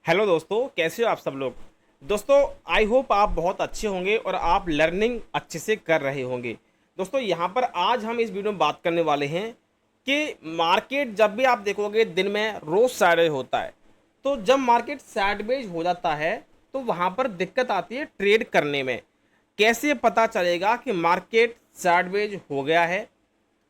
Hello दोस्तों, कैसे हो आप सब लोग। दोस्तों, आई होप आप बहुत अच्छे होंगे और आप लर्निंग अच्छे से कर रहे होंगे। दोस्तों, यहाँ पर आज हम इस वीडियो में बात करने वाले हैं कि मार्केट जब भी आप देखोगे दिन में रोज साइडवेज होता है। तो जब मार्केट साइडवेज हो जाता है तो वहाँ पर दिक्कत आती है ट्रेड करने में। कैसे पता चलेगा कि मार्केट साइडवेज हो गया है,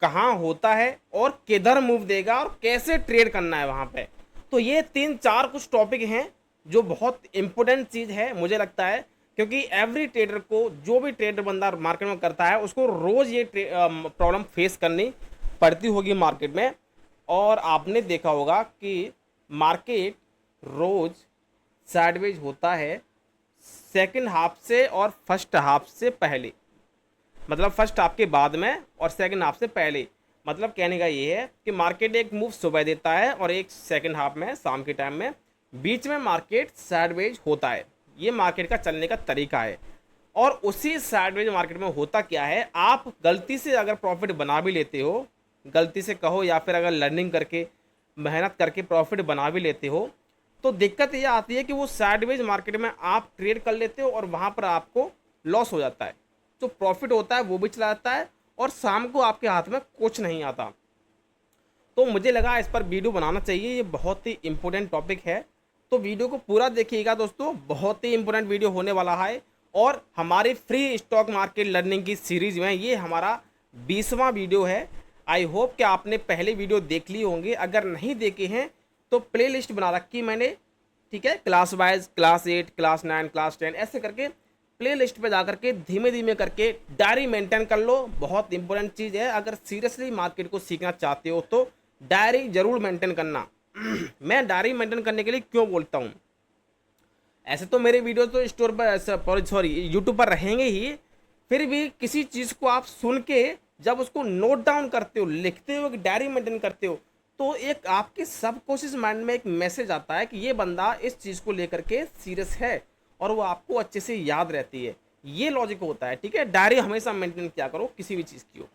कहाँ होता है और किधर मूव देगा और कैसे ट्रेड करना है वहाँ पे। तो ये तीन चार कुछ टॉपिक हैं जो बहुत इंपॉर्टेंट चीज़ है मुझे लगता है, क्योंकि एवरी ट्रेडर को, जो भी ट्रेडर बंदा मार्केट में करता है, उसको रोज़ ये प्रॉब्लम फेस करनी पड़ती होगी मार्केट में। और आपने देखा होगा कि मार्केट रोज़ साइडवेज होता है सेकंड हाफ से और फर्स्ट हाफ से पहले, मतलब फर्स्ट हाफ के बाद में और सेकंड हाफ से पहले। मतलब कहने का ये है कि मार्केट एक मूव सुबह देता है और एक सेकंड हाफ में शाम के टाइम में, बीच में मार्केट साइडवेज होता है। ये मार्केट का चलने का तरीका है। और उसी साइडवेज मार्केट में होता क्या है, आप गलती से अगर प्रॉफिट बना भी लेते हो, गलती से कहो या फिर अगर लर्निंग करके मेहनत करके प्रॉफिट बना भी लेते हो, तो दिक्कत ये आती है कि वो साइडवेज मार्केट में आप ट्रेड कर लेते हो और वहाँ पर आपको लॉस हो जाता है। जो प्रॉफिट होता है वो भी चला जाता है और शाम को आपके हाथ में कुछ नहीं आता। तो मुझे लगा इस पर वीडियो बनाना चाहिए, ये बहुत ही इंपॉर्टेंट टॉपिक है। तो वीडियो को पूरा देखिएगा दोस्तों, बहुत ही इंपॉर्टेंट वीडियो होने वाला है। और हमारी फ्री स्टॉक मार्केट लर्निंग की सीरीज में ये हमारा 20वां वीडियो है। आई होप कि आपने पहले वीडियो देख ली होंगे, अगर नहीं देखे हैं तो प्ले लिस्ट बना रखी मैंने, ठीक है, class wise, class 8, class 9, class 10 ऐसे करके प्ले लिस्ट पर जाकर के धीमे धीमे करके डायरी मेंटेन कर लो। बहुत इंपॉर्टेंट चीज़ है, अगर सीरियसली मार्केट को सीखना चाहते हो तो डायरी जरूर मेंटेन करना। मैं डायरी मेंटेन करने के लिए क्यों बोलता हूँ, ऐसे तो मेरे वीडियो तो स्टोर पर, सॉरी, यूट्यूब पर रहेंगे ही, फिर भी किसी चीज़ को आप सुन के जब उसको नोट डाउन करते हो, लिखते हो, एक डायरी मेंटेन करते हो, तो एक आपके सबकॉन्शियस माइंड में एक मैसेज आता है कि ये बंदा इस चीज़ को लेकर के सीरियस है और वो आपको अच्छे से याद रहती है। ये लॉजिक होता है, ठीक है। डायरी हमेशा मेंटेन किया करो किसी भी चीज़ की हो।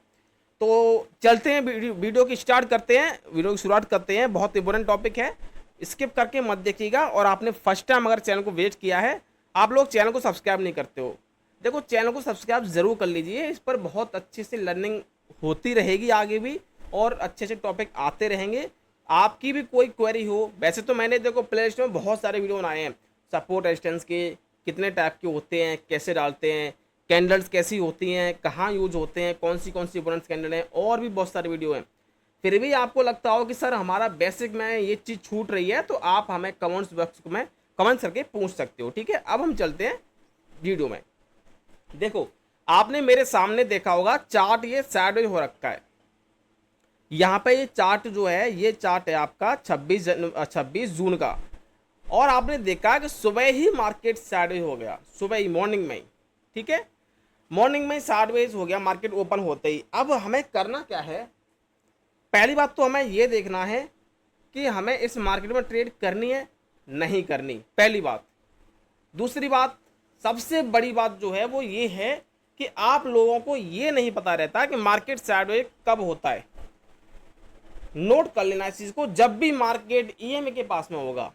तो चलते हैं, वीडियो की स्टार्ट करते हैं, वीडियो की शुरुआत करते हैं। बहुत इंपॉर्टेंट टॉपिक है, स्किप करके मत देखिएगा। और आपने फर्स्ट टाइम अगर चैनल को विजिट किया है, आप लोग चैनल को सब्सक्राइब नहीं करते हो, देखो चैनल को सब्सक्राइब जरूर कर लीजिए। इस पर बहुत अच्छे से लर्निंग होती रहेगी आगे भी और अच्छे अच्छे टॉपिक आते रहेंगे। आपकी भी कोई क्वेरी हो, वैसे तो मैंने देखो प्ले लिस्ट में बहुत सारे वीडियो बनाए हैं, सपोर्ट रेजिस्टेंस के कितने टाइप के होते हैं, कैसे डालते हैं, कैंडल्स कैसी होती हैं, कहाँ यूज होते हैं, कौन सी इंपॉर्टेंट कैंडल हैं, और भी बहुत सारे वीडियो हैं। फिर भी आपको लगता हो कि सर हमारा बेसिक में ये चीज़ छूट रही है, तो आप हमें कमेंट्स बॉक्स में कमेंट्स करके पूछ सकते हो, ठीक है। अब हम चलते हैं वीडियो में। देखो, आपने मेरे सामने देखा होगा चार्ट, ये साइडवेज हो रखा है। यहाँ पे ये चार्ट जो है, ये चार्ट है आपका 26 जून का। और आपने देखा कि सुबह ही मार्केट साइडवेज हो गया, सुबह ही मॉर्निंग में ही, ठीक है, मॉर्निंग में साइडवेज हो गया मार्केट ओपन होते ही। अब हमें करना क्या है, पहली बात तो हमें ये देखना है कि हमें इस मार्केट में ट्रेड करनी है नहीं करनी, पहली बात। दूसरी बात, सबसे बड़ी बात जो है वो ये है कि आप लोगों को ये नहीं पता रहता कि मार्केट साइडवेज कब होता है। नोट कर लेना इस चीज़ को, जब भी मार्केट ईएमए के पास में होगा,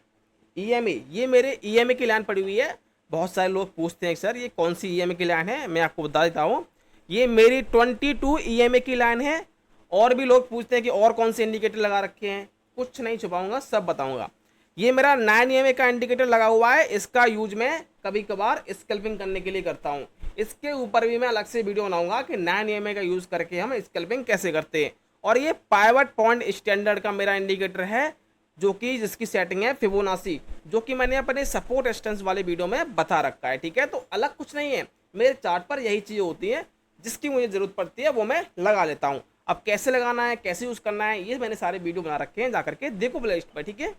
ईएमए, ये मेरे ईएमए की लाइन पड़ी हुई है। बहुत सारे लोग पूछते हैं सर ये कौन सी ईएमए की लाइन है, मैं आपको बता देता हूँ, ये मेरी 22 ईएमए की लाइन है। और भी लोग पूछते हैं कि और कौन से इंडिकेटर लगा रखे हैं, कुछ नहीं छुपाऊंगा, सब बताऊंगा। ये मेरा 9 ईएमए का इंडिकेटर लगा हुआ है, इसका यूज मैं कभी कभार स्कैल्पिंग करने के लिए करता हूँ। इसके ऊपर भी मैं अलग से वीडियो बनाऊंगा कि 9 ईएमए का यूज करके हम स्कैल्पिंग कैसे करते हैं। और ये पाइवट पॉइंट स्टैंडर्ड का मेरा इंडिकेटर है, जो कि जिसकी सेटिंग है फिबोनाची, जो कि मैंने अपने सपोर्ट रेजिस्टेंस वाले वीडियो में बता रखा है, ठीक है। तो अलग कुछ नहीं है, मेरे चार्ट पर यही चीज़ें होती हैं जिसकी मुझे ज़रूरत पड़ती है वो मैं लगा लेता हूँ। अब कैसे लगाना है, कैसे यूज़ करना है, ये मैंने सारे वीडियो बना रखे हैं, जाकर के देखो प्ले लिस्ट पर, ठीक है।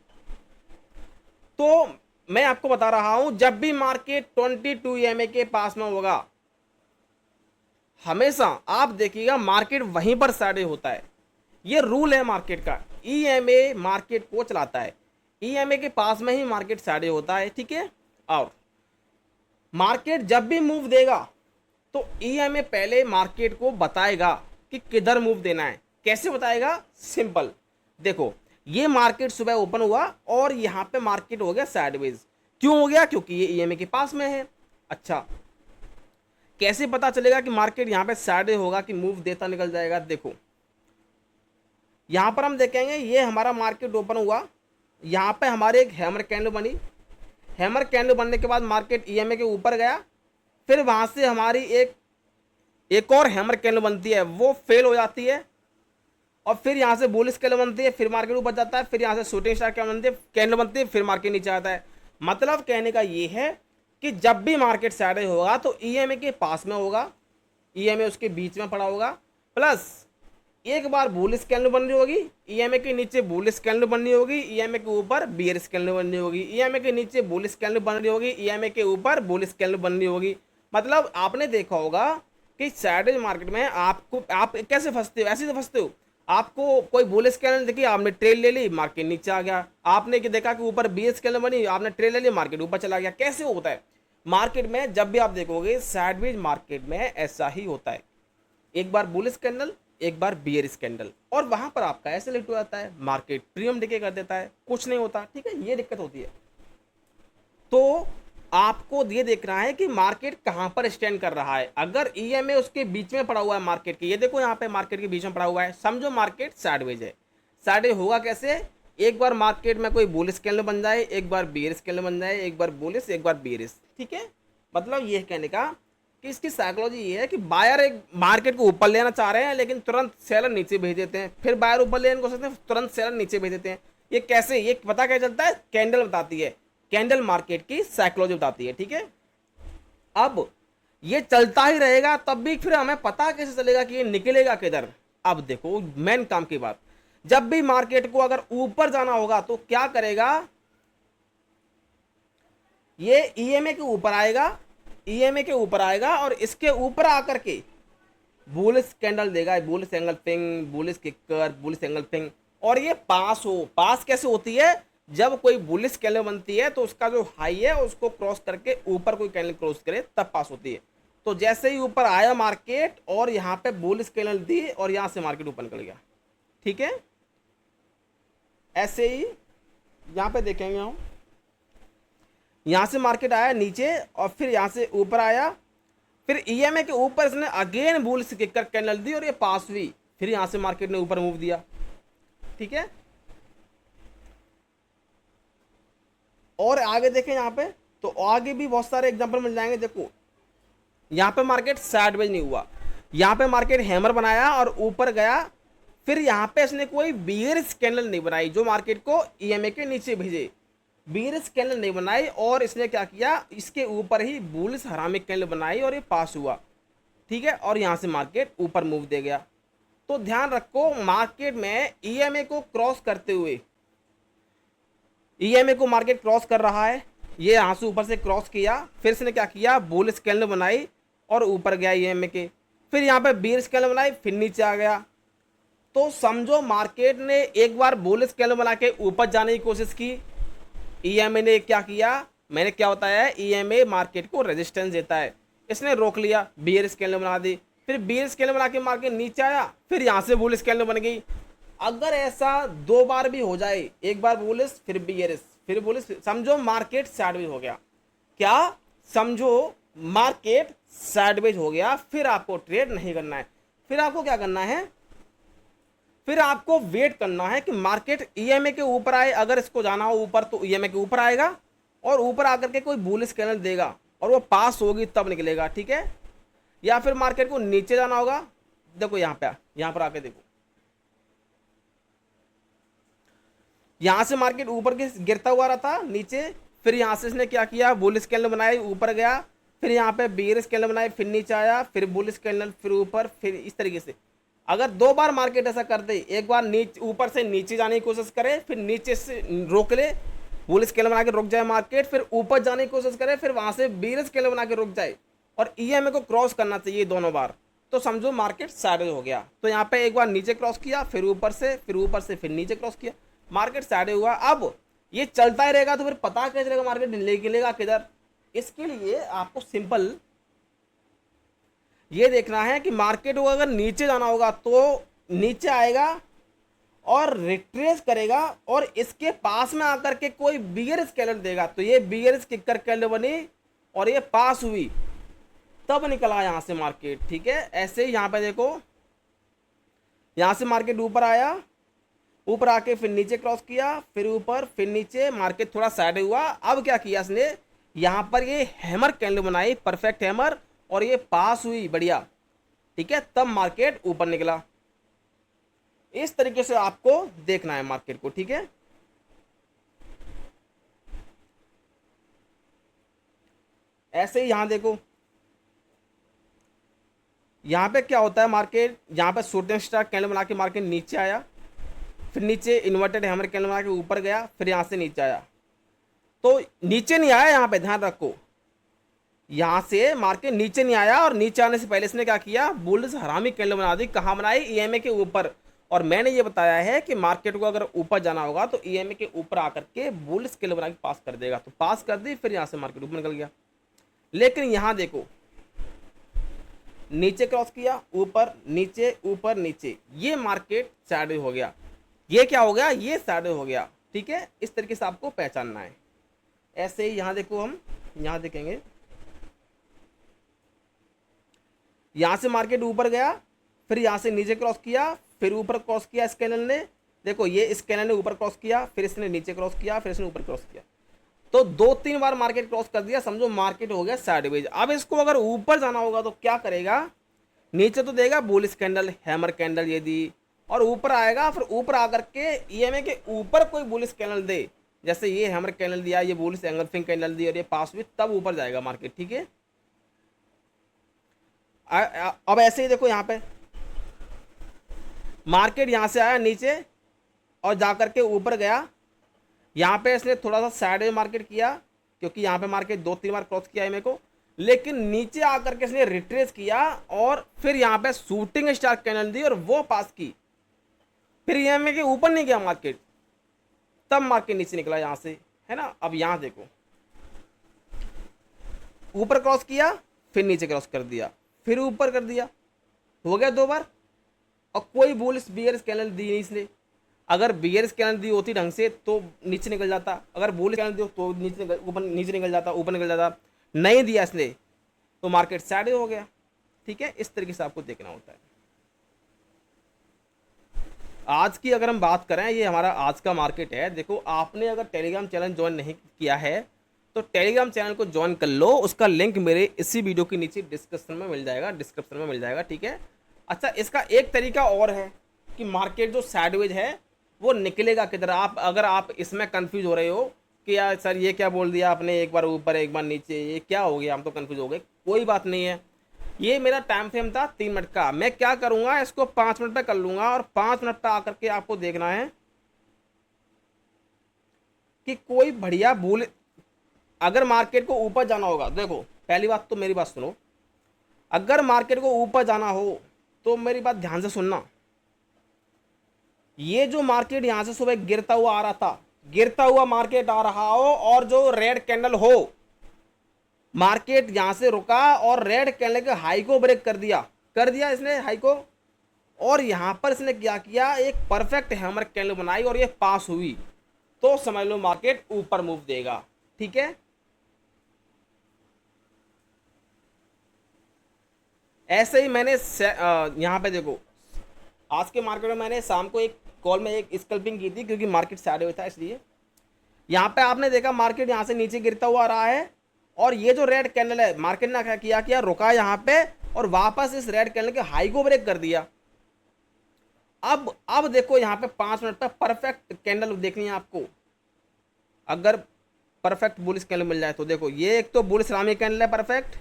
तो मैं आपको बता रहा हूँ, जब भी मार्केट 22 ईएमए के पास में होगा, हमेशा आप देखिएगा मार्केट वहीं पर साइड होता है। ये रूल है मार्केट का, ईएमए मार्केट को चलाता है, ईएमए के पास में ही मार्केट साइड होता है, ठीक है। और मार्केट जब भी मूव देगा तो ईएमए पहले मार्केट को बताएगा कि किधर मूव देना है। कैसे बताएगा, सिंपल, देखो ये मार्केट सुबह ओपन हुआ और यहाँ पे मार्केट हो गया साइडवेज। क्यों हो गया? क्योंकि ये ईएमए के पास में है। अच्छा, कैसे पता चलेगा कि मार्केट यहाँ पे साइडवेज होगा कि मूव देता निकल जाएगा? देखो यहाँ पर हम देखेंगे, ये हमारा मार्केट ओपन हुआ, यहाँ पे हमारे एक हैमर कैंडल बनी, हैमर कैंडल बनने के बाद मार्केट ईएमए के ऊपर गया, फिर वहाँ से हमारी एक और हैमर कैंडल बनती है, वो फेल हो जाती है, और फिर यहाँ से बुलिश कैंडल बनती है, फिर मार्केट ऊपर जाता है, फिर यहाँ से शूटिंग स्टार कैंडल बनती है, फिर मार्केट नीचे आता है। मतलब कहने का ये है कि जब भी मार्केट साइडवेज होगा तो ईएमए के पास में होगा, ईएमए उसके बीच में पड़ा होगा, प्लस एक बार बुलिश कैंडल बन रही होगी, ईएमए के नीचे बुलिश कैंडल बननी होगी, ईएमए के ऊपर बेयरिश कैंडल बननी होगी, ईएमए के नीचे बुलिश कैंडल बन रही होगी, ईएमए के ऊपर बुलिश कैंडल बननी होगी। मतलब आपने देखा होगा कि साइडवेज मार्केट में आप कैसे फंसते हो? ऐसे तो फंसते हो, आपको कोई बुलिश कैंडल देखी, आपने ट्रेल ले ली, मार्केट नीचे आ गया, आपने देखा कि ऊपर बेयरिश कैंडल बनी, आपने ट्रेल ले ली, मार्केट ऊपर चला गया। कैसे होता है मार्केट में? जब भी आप देखोगे साइडवेज मार्केट में ऐसा ही होता है, एक बार बुलिश कैंडल, एक बार बियरिश कैंडल, और वहां पर आपका ऐसे लिट हो जाता है, मार्केट प्रीमियम डिके कर देता है, कुछ नहीं होता। ठीक है, ये दिक्कत होती है। तो आपको ये देखना है कि मार्केट कहां पर स्टैंड कर रहा है। अगर ईएमए उसके बीच में पड़ा हुआ है मार्केट के, ये देखो यहाँ पे मार्केट के बीच में पड़ा हुआ है, समझो मार्केट साइडवेज है। साइडवेज होगा कैसे? एक बार मार्केट में कोई बुलिश कैंडल बन जाए, एक बार बियरिश कैंडल बन जाए, एक बार बुलिश, एक बार बियरिश। ठीक है, मतलब ये कहने का कि इसकी साइकोलॉजी ये है कि बायर एक मार्केट को ऊपर लेना चाह रहे हैं, लेकिन तुरंत सेलर नीचे भेज देते हैं, फिर बायर ऊपर लेने को सोचते हैं, तुरंत सेलर नीचे भेज देते हैं। ये कैसे? ये पता क्या चलता है? कैंडल बताती है, कैंडल मार्केट की साइकोलॉजी बताती है। ठीक है, अब ये चलता ही रहेगा, तब भी फिर हमें पता कैसे चलेगा कि ये निकलेगा किधर? अब देखो मेन काम की बात, जब भी मार्केट को अगर ऊपर जाना होगा तो क्या करेगा? ये ईएमए के ऊपर आएगा, ईएमए के ऊपर आएगा और इसके ऊपर आकर के बुलिश कैंडल देगा, bullish angle ping, bullish kicker, bullish angle ping, और ये पास कैसे होती है? जब कोई बुलिश कैंडल बनती है तो उसका जो हाई है उसको क्रॉस करके ऊपर कोई कैंडल क्रॉस करे तब पास होती है। तो जैसे ही ऊपर आया मार्केट और यहाँ पे बुलिश कैंडल दी और यहाँ से मार्केट ऊपर निकल गया। ठीक है, ऐसे ही यहाँ पे देखेंगे हम, यहाँ से मार्केट आया नीचे और फिर यहाँ से ऊपर आया, फिर ईएमए के ऊपर इसने अगेन बुलिश किकर कैंडल दी और ये पास हुई, फिर यहाँ से मार्केट ने ऊपर मूव दिया। ठीक है, और आगे देखें यहाँ पे, तो आगे भी बहुत सारे एग्जांपल मिल जाएंगे। देखो यहाँ पे मार्केट साइडवेज नहीं हुआ, यहाँ पे मार्केट हैमर बनाया और ऊपर गया, फिर यहाँ पे इसने कोई बियरिश कैंडल नहीं बनाई जो मार्केट को ईएमए के नीचे भेजे, बियरिश कैंडल नहीं बनाई, और इसने क्या किया? इसके ऊपर ही बुलिश हरामिक कैंडल बनाई और ये पास हुआ। ठीक है, और यहाँ से मार्केट ऊपर मूव दे गया। तो ध्यान रखो, मार्केट में ईएमए को क्रॉस करते हुए, ईएमए को मार्केट क्रॉस कर रहा है, ये यहाँ से ऊपर से क्रॉस किया, फिर इसने क्या किया? बुलिश कैंडल बनाई और ऊपर गया ईएमए के, फिर यहाँ पे बियरिश कैंडल बनाई, फिर नीचे आ गया। तो समझो मार्केट ने एक बार बुलिश कैंडल बना के ऊपर जाने की कोशिश की, ईएमए ने क्या किया? मैंने क्या बताया है? ईएमए मार्केट को रेजिस्टेंस देता है, इसने रोक लिया, बियरिश कैंडल बना दी, फिर बियरिश कैंडल बना के मार्केट नीचे आया, फिर यहाँ से बुलिश कैंडल बन गई। अगर ऐसा दो बार भी हो जाए, एक बार बुलिश फिर बियरिश फिर बुलिश, समझो मार्केट साइडवेज हो गया। क्या? समझो मार्केट साइडवेज हो गया, फिर आपको ट्रेड नहीं करना है, फिर आपको क्या करना है? फिर आपको वेट करना है कि मार्केट ईएमए के ऊपर आए। अगर इसको जाना हो ऊपर तो ईएमए के ऊपर आएगा और ऊपर आकर के कोई बुलिश कैंडल देगा और वो पास होगी तब निकलेगा। ठीक है, या फिर मार्केट को नीचे जाना होगा। देखो यहाँ पर आके देखो, यहां से मार्केट ऊपर के गिरता हुआ रहा था नीचे, फिर यहां से इसने क्या किया? बुलिश कैंडल बनाई, ऊपर गया, फिर यहाँ पे बियरिश कैंडल बनाई, फिर नीचे आया, फिर बुलिश कैंडल, फिर ऊपर, फिर इस तरीके से। अगर दो बार मार्केट ऐसा कर दे, एक बार नीचे ऊपर से नीचे जाने की कोशिश करे, फिर नीचे से रोक ले, बुलिश कैंडल बना के रुक जाए मार्केट, फिर ऊपर जाने की कोशिश करे, फिर वहां से बियरिश कैंडल बना के रुक जाए और ईएमए को क्रॉस करना चाहिए दोनों बार, तो समझो मार्केट साइडवेज हो गया। तो यहाँ पे एक बार नीचे क्रॉस किया, फिर ऊपर से, फिर नीचे क्रॉस किया, मार्केट साइडवेज हुआ। अब ये चलता ही रहेगा तो फिर पता कैसे चलेगा मार्केट निकलेगा किधर? इसके लिए आपको सिंपल ये देखना है कि मार्केट को अगर नीचे जाना होगा तो नीचे आएगा और रिट्रेस करेगा और इसके पास में आकर के कोई बिगर कैंडल देगा, तो ये बिगर किकर कैंडल बनी और ये पास हुई, तब निकला यहां से मार्केट। ठीक है, ऐसे ही यहां पे देखो, यहां से मार्केट ऊपर आया, ऊपर आके फिर नीचे क्रॉस किया, फिर ऊपर फिर नीचे, मार्केट थोड़ा साइड हुआ। अब क्या किया इसने, यहां पर ये हैमर कैंडल बनाई, परफेक्ट हैमर, और ये पास हुई बढ़िया। ठीक है, तब मार्केट ऊपर निकला। इस तरीके से आपको देखना है मार्केट को। ठीक है, ऐसे ही यहां देखो, यहां पे क्या होता है, मार्केट यहां पे शूटिंग स्टार कैंडल बना के मार्केट नीचे आया, फिर नीचे इन्वर्टेड हैमर कैंडल बना के ऊपर गया, फिर यहां से नीचे आया। तो नीचे नहीं आया, यहां पे ध्यान रखो, यहां से मार्केट नीचे नहीं आया, और नीचे आने से पहले इसने क्या किया, बुल्स हरामी कैंडल बना दी। कहां बनाई, ईएमए के ऊपर। और मैंने ये बताया है कि मार्केट को अगर ऊपर जाना होगा तो ईएमए के ऊपर आकर के बुल्स कैंडल बना के पास कर देगा, तो पास कर दी, फिर यहां से मार्केट ऊपर निकल गया। लेकिन यहां देखो, नीचे क्रॉस किया, ऊपर नीचे ऊपर नीचे, ये मार्केट सैडो हो गया। ये क्या हो गया, ये सैडो हो गया। ठीक है, इस तरीके से आपको पहचानना है। ऐसे ही यहां देखो, हम यहां देखेंगे, यहां से मार्केट ऊपर गया, फिर यहां से नीचे क्रॉस किया, फिर ऊपर क्रॉस किया इस कैंडल ने। देखो, ये इस कैंडल ने ऊपर क्रॉस किया, फिर इसने नीचे क्रॉस किया, फिर इसने ऊपर क्रॉस किया, तो 2-3 बार मार्केट क्रॉस कर दिया, समझो मार्केट हो गया साइडवेज। अब इसको अगर ऊपर जाना होगा तो क्या करेगा, नीचे तो देगा बुलिश कैंडल, हैमर कैंडल ये दी, और ऊपर आएगा, फिर ऊपर आकर के ईएमए के ऊपर कोई बुलिश कैंडल दे, जैसे ये हैमर कैंडल दिया, ये बुलिश एंगल्फिंग कैंडल दी, और ये पास हुई, तब ऊपर जाएगा मार्केट। ठीक है, अब ऐसे ही देखो, यहां पे मार्केट यहां से आया नीचे और जाकर के ऊपर गया, यहां पे इसने थोड़ा सा साइड में मार्केट किया, क्योंकि यहां पे मार्केट 2-3 बार क्रॉस किया है मेरे को, लेकिन नीचे आकर के इसने रिट्रेस किया, और फिर यहां पे शूटिंग स्टार कैंडल दी और वो पास की, फिर ईएमए के ऊपर नहीं गया मार्केट, तब मार्केट नीचे निकला यहां से, है ना। अब यहां देखो, ऊपर क्रॉस किया, फिर नीचे क्रॉस कर दिया, फिर ऊपर कर दिया, हो गया 2 बार, और कोई बुलिश बियर्स कैंडल दी नहीं इसने। अगर बियर्स कैंडल दी होती ढंग से तो नीचे निकल जाता, अगर बुलिश कैंडल दी तो नीचे निकल जाता, ऊपर निकल जाता, नहीं दिया इसने तो मार्केट साइड हो गया। ठीक है, इस तरीके से आपको देखना होता है। आज की अगर हम बात करें, ये हमारा आज का मार्केट है। देखो, आपने अगर टेलीग्राम चैनल ज्वाइन नहीं किया है तो टेलीग्राम चैनल को ज्वाइन कर लो, उसका लिंक मेरे इसी वीडियो के नीचे डिस्क्रिप्शन में मिल जाएगा। ठीक है, अच्छा, इसका एक तरीका और है कि मार्केट जो साइडवेज है वो निकलेगा किधर। अगर आप इसमें कंफ्यूज हो रहे हो कि यार सर ये क्या बोल दिया आपने, एक बार ऊपर एक बार नीचे, ये क्या हो गया, हम तो कंफ्यूज हो गए, कोई बात नहीं है। ये मेरा टाइम फ्रेम था 3 मिनट का, मैं क्या करूंगा, इसको 5 मिनट पे कर लूंगा, और 5 मिनट पे आकर के आपको देखना है कि कोई बढ़िया भूल, अगर मार्केट को ऊपर जाना होगा, देखो पहली बात तो मेरी बात सुनो, अगर मार्केट को ऊपर जाना हो तो मेरी बात ध्यान से सुनना। ये जो मार्केट यहां से सुबह गिरता हुआ आ रहा था, गिरता हुआ मार्केट आ रहा हो, और जो रेड कैंडल हो, मार्केट यहां से रुका और रेड कैंडल के हाई को ब्रेक कर दिया इसने हाई को, और यहां पर इसने क्या किया, एक परफेक्ट हैमर कैंडल बनाई और ये पास हुई, तो समझ लो मार्केट ऊपर मूव देगा। ठीक है, ऐसे ही मैंने यहां पे देखो, आज के मार्केट में मैंने शाम को एक कॉल में एक स्कल्पिंग की थी, क्योंकि मार्केट साइड हुआ था, इसलिए यहां पे आपने देखा मार्केट यहां से नीचे गिरता हुआ आ रहा है, और ये जो रेड कैंडल है, मार्केट ने क्या किया, रुका यहां पे और वापस इस रेड कैंडल के हाई को ब्रेक कर दिया। अब देखो, यहां पे 5 मिनट पे परफेक्ट कैंडल देखनी है आपको, अगर परफेक्ट बुलिश कैंडल मिल जाए तो। देखो, ये एक तो बुलिश रामी कैंडल है परफेक्ट,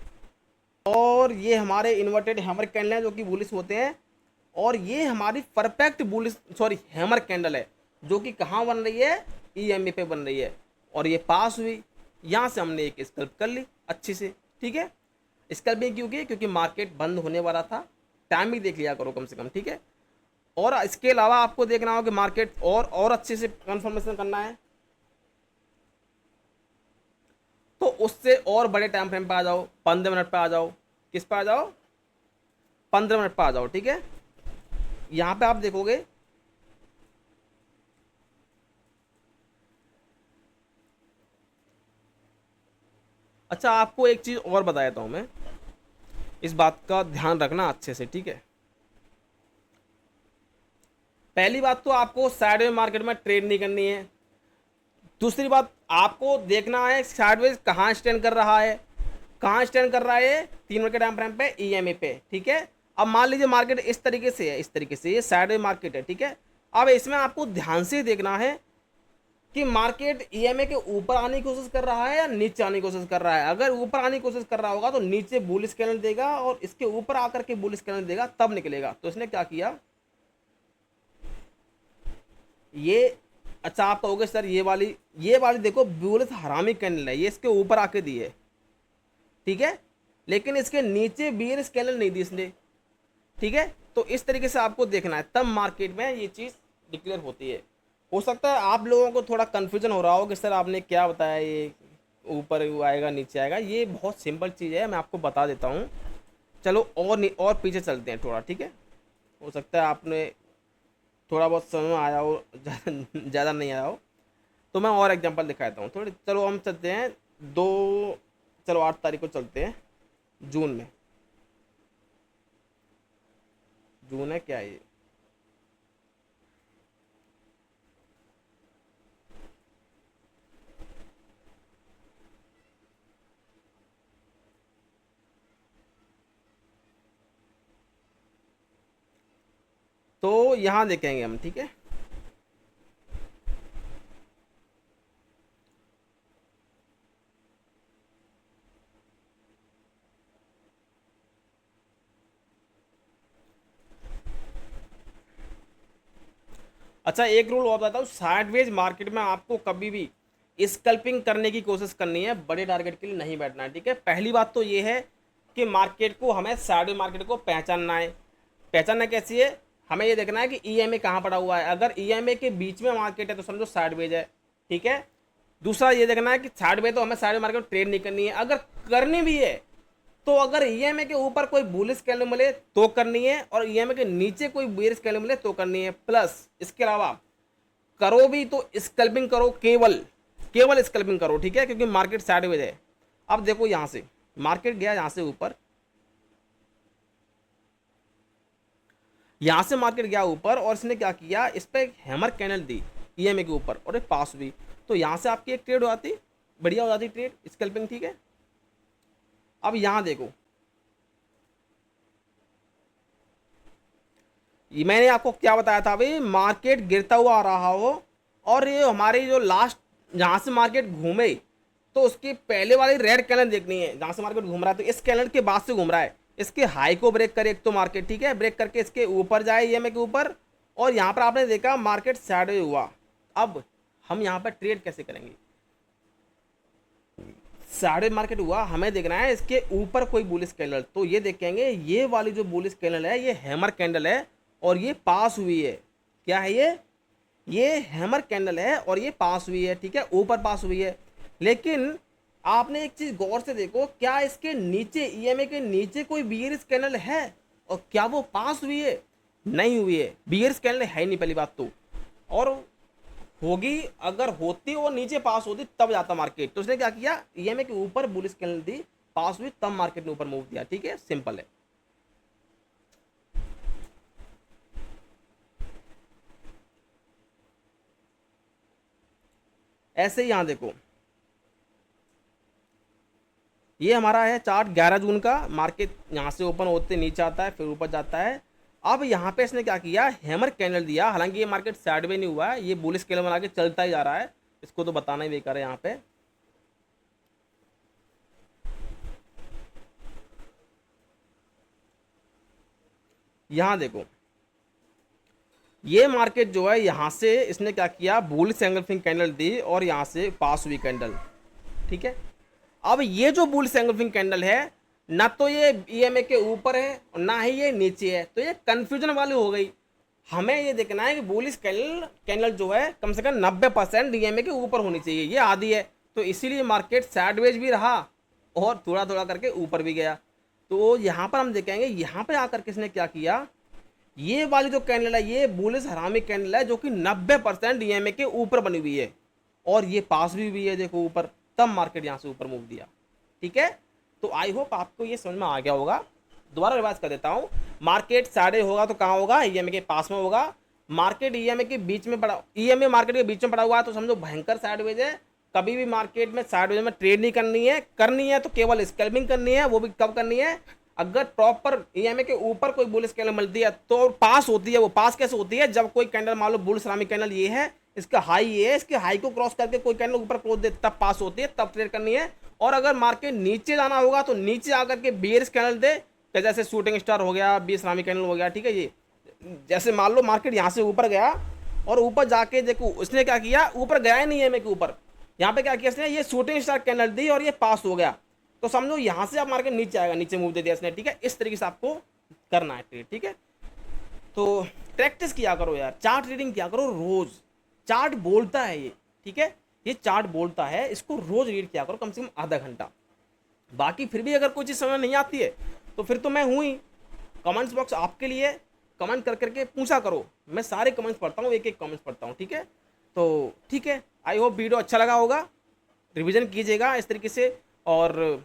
और ये हमारे इन्वर्टेड हैमर कैंडल है जो कि बुलिश होते हैं, और ये हमारी परफेक्ट बुलिश हैमर कैंडल है जो कि कहाँ बन रही है, ईएमए पे बन रही है, और ये पास हुई, यहाँ से हमने एक स्कल्प कर ली अच्छी से। ठीक है, स्कल्पिंग क्यों की, क्योंकि मार्केट बंद होने वाला था, टाइम भी देख लिया करो कम से कम। ठीक है, और इसके अलावा आपको देखना होगा कि मार्केट और अच्छे से कंफर्मेशन करना है, तो उससे और बड़े टाइम फ्रेम पे आ जाओ, 15 मिनट पे आ जाओ, किस पे आ जाओ, 15 मिनट पे आ जाओ। ठीक है, यहाँ पे आप देखोगे अच्छा, आपको एक चीज़ और बता देता हूँ मैं, इस बात का ध्यान रखना अच्छे से, ठीक है। पहली बात तो आपको साइडवेज मार्केट में ट्रेड नहीं करनी है। दूसरी बात, आपको देखना है साइडवेज कहाँ स्टैंड कर रहा है, कहाँ स्टैंड कर रहा है, 3 मिनट के टाइम फ्रेम पे, ईएमए पे, ठीक है। अब मान लीजिए मार्केट इस तरीके से है, इस तरीके से ये साइडवेज मार्केट है, ठीक है। अब इसमें आपको ध्यान से देखना है कि मार्केट ईएमए के ऊपर आने की कोशिश कर रहा है या नीचे आने की कोशिश कर रहा है। अगर ऊपर आने की कोशिश कर रहा होगा तो नीचे बुलिश कैंडल देगा, और इसके ऊपर आकर के बुलिश कैंडल देगा, तब निकलेगा। तो इसने क्या किया, ये, अच्छा आप कहोगे सर ये वाली देखो बुलिश हरामी कैंडल है, ये इसके ऊपर आके दी है, ठीक है, लेकिन इसके नीचे बियरिश कैंडल नहीं दी इसने, ठीक है। तो इस तरीके से आपको देखना है, तब मार्केट में ये चीज़ डिक्लेयर होती है। हो सकता है आप लोगों को थोड़ा कन्फ्यूजन हो रहा हो कि सर आपने क्या बताया, ये ऊपर आएगा नीचे आएगा। ये बहुत सिंपल चीज़ है, मैं आपको बता देता हूँ। चलो और पीछे चलते हैं थोड़ा, ठीक है। हो सकता है आपने थोड़ा बहुत समझ में आया हो, ज़्यादा नहीं आया हो, तो मैं और एग्जांपल दिखाता हूँ थोड़े। चलो हम चलते हैं दो, चलो 8 तारीख को चलते हैं, जून में। जून है क्या ये, तो यहाँ देखेंगे हम, ठीक है। अच्छा, एक रूल और बताता हूँ, साइडवेज मार्केट में आपको कभी भी स्कल्पिंग करने की कोशिश करनी है, बड़े टारगेट के लिए नहीं बैठना है, ठीक है। पहली बात तो ये है कि मार्केट को, हमें साइडवेज मार्केट को पहचानना है। पहचानना कैसी है, हमें ये देखना है कि ईएमए कहाँ पड़ा हुआ है। अगर ईएमए के बीच में मार्केट है तो समझो साइडवेज है, ठीक है। दूसरा ये देखना है कि साइडवेज, तो हमें साइडवेज मार्केट में ट्रेड नहीं करनी है। अगर करनी भी है तो अगर ईएमए के ऊपर कोई बुलिश कैंडल मिले तो करनी है, और ईएमए के नीचे कोई बेयरिश कैंडल मिले तो करनी है। प्लस इसके अलावा करो भी तो स्कल्पिंग करो, केवल केवल स्कल्पिंग करो, ठीक है, क्योंकि मार्केट साइडवेज है। अब देखो यहां से मार्केट गया, यहां से ऊपर, यहां से मार्केट गया ऊपर, और इसने क्या किया, इस पर एक हैमर कैंडल दी ईएमए के ऊपर, और एक पास हुई। तो यहां से आपकी एक ट्रेड हो जाती, बढ़िया हो जाती ट्रेड स्कल्पिंग, ठीक है। अब यहां देखो, ये मैंने आपको क्या बताया था भाई, मार्केट गिरता हुआ आ रहा हो, और ये हमारी जो लास्ट जहां से मार्केट घूमे, तो उसकी पहले वाली रेड कैंडल देखनी है। जहां से मार्केट घूम रहा है तो इस कैंडल के बाद से घूम रहा है, इसके हाई को ब्रेक करे एक तो मार्केट, ठीक है, ब्रेक करके इसके ऊपर जाए ईएमए के ऊपर, और यहाँ पर आपने देखा मार्केट साइडवे हुआ। अब हम यहाँ पर ट्रेड कैसे करेंगे, साइडवे मार्केट हुआ, हमें देखना है इसके ऊपर कोई बुलिश कैंडल, तो ये देखेंगे ये वाली जो बुलिश कैंडल है ये हैमर कैंडल है, और ये पास हुई है। क्या है ये हैमर कैंडल है, और ये पास हुई है, ठीक है, ऊपर पास हुई है। लेकिन आपने एक चीज गौर से देखो, क्या इसके नीचे ईएमए के नीचे कोई बियरिश कैंडल है, और क्या वो पास हुई है, नहीं हुई है, बियरिश कैंडल है ही नहीं पहली बात तो। और होगी, अगर होती और नीचे पास होती तब जाता मार्केट। तो उसने क्या किया, ईएमए के ऊपर बुलिश कैंडल दी, पास हुई, तब मार्केट ने ऊपर मूव दिया, ठीक है, सिंपल है। ऐसे ही यहां देखो, ये हमारा है चार्ट 11 जून का। मार्केट यहाँ से ओपन होते नीचे आता है, फिर ऊपर जाता है। अब यहाँ पे इसने क्या किया, हैमर कैंडल दिया। हालांकि ये मार्केट साइडवे नहीं हुआ है, ये बुलिश कैंडल बना के चलता ही जा रहा है, इसको तो बताना ही बेकार है। यहाँ पे यहाँ देखो, ये मार्केट जो है यहाँ से इसने क्या किया, बुलिश एंगल्फिंग कैंडल दी, और यहाँ से पास हुई कैंडल, ठीक है। अब ये जो बुलिश एंगल्फिंग कैंडल है, ना तो ये ईएमए के ऊपर है और ना ही ये नीचे है, तो ये कंफ्यूजन वाली हो गई। हमें ये देखना है कि बुलिश कैंडल कैंडल जो है कम से कम 90% ईएमए के ऊपर होनी चाहिए, ये आधी है। तो इसीलिए मार्केट साइडवेज भी रहा और थोड़ा थोड़ा करके ऊपर भी गया। तो यहाँ पर हम देखेंगे, यहाँ पे आकर किसने क्या किया, ये वाली जो कैंडल है ये बुलिश हरामी कैंडल है, जो कि 90% ईएमए के ऊपर बनी हुई है, और ये पास भी हुई है देखो ऊपर, तब मार्केट यहाँ से ऊपर मूव दिया। ठीक है। तो आई होप आपको ये समझ में आ गया होगा। दोबारा रिवाइज कर देता हूँ। मार्केट साइडवेज होगा तो कहाँ होगा, ईएमए के पास में होगा। मार्केट ईएमए के बीच में पड़ा, ईएमए मार्केट के बीच में पड़ा हुआ है तो समझो भयंकर साइडवेज है। कभी भी मार्केट में साइडवेज में ट्रेड नहीं करनी है तो केवल स्कैल्पिंग करनी है। वो भी कब करनी है, अगर प्रॉपर ईएमए के ऊपर कोई बुल स्कैनर मिलती है तो पास होती है। वो पास कैसे होती है, जब कोई कैंडल मान लो बुल सलामी कैंडल ये है, इसका हाई ये है, इसके हाई को क्रॉस करके कोई कैंडल ऊपर क्लोज दे तब पास होती है, तब ट्रेड करनी है। और अगर मार्केट नीचे जाना होगा तो नीचे आकर के बेयरिश कैंडल दे, जैसे शूटिंग स्टार हो गया, बी इस्लामी कैंडल हो गया, ठीक है। ये जैसे मान लो मार्केट यहाँ से ऊपर गया और ऊपर जाके देखो उसने क्या किया, ऊपर गया ही नहीं है के ऊपर, यहाँ पे क्या किया इसने, ये शूटिंग स्टार कैंडल दी और ये पास हो गया। तो समझो यहाँ से आप मार्केट नीचे आएगा, नीचे मूव दे दिया इसने, ठीक है। इस तरीके से आपको करना है ट्रेड, ठीक है। तो प्रैक्टिस किया करो यार, चार्ट रीडिंग किया करो रोज। चार्ट बोलता है ये, ठीक है, ये चार्ट बोलता है, इसको रोज रीड किया करो कम से कम आधा घंटा। बाकी फिर भी अगर कोई चीज़ समझ नहीं आती है तो फिर तो मैं हूँ ही, कमेंट्स बॉक्स आपके लिए, कमेंट कर करके पूछा करो। मैं सारे कमेंट्स पढ़ता हूँ, एक एक कमेंट्स पढ़ता हूँ, ठीक है। तो ठीक है, आई होप वीडियो अच्छा लगा होगा। रिवीजन कीजिएगा इस तरीके से, और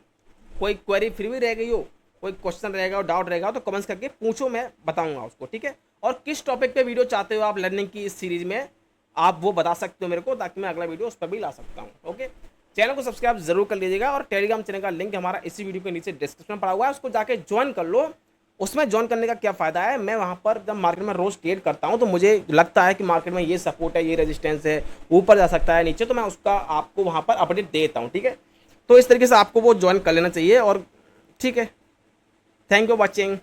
कोई क्वेरी फिर भी रह गई हो, कोई क्वेश्चन रहेगा और डाउट रहेगा तो कमेंट्स करके पूछो, मैं बताऊंगा उसको, ठीक है। और किस टॉपिक पे वीडियो चाहते हो आप लर्निंग की इस सीरीज में, आप वो बता सकते हो मेरे को, ताकि मैं अगला वीडियो उस पर भी ला सकता हूँ। ओके, चैनल को सब्सक्राइब जरूर कर लीजिएगा और टेलीग्राम चैनल का लिंक हमारा इसी वीडियो के नीचे डिस्क्रिप्शन में पड़ा हुआ है, उसको जाके ज्वाइन कर लो। उसमें ज्वाइन करने का क्या फ़ायदा है, मैं वहाँ पर जब मार्केट में रोज़ ट्रेड करता हूँ तो मुझे लगता है कि मार्केट में ये सपोर्ट है, ये रेजिस्टेंस है, ऊपर जा सकता है, नीचे, तो मैं उसका आपको वहाँ पर अपडेट देता हूँ, ठीक है। तो इस तरीके से आपको वो ज्वाइन कर लेना चाहिए, और ठीक है। Thank you for watching.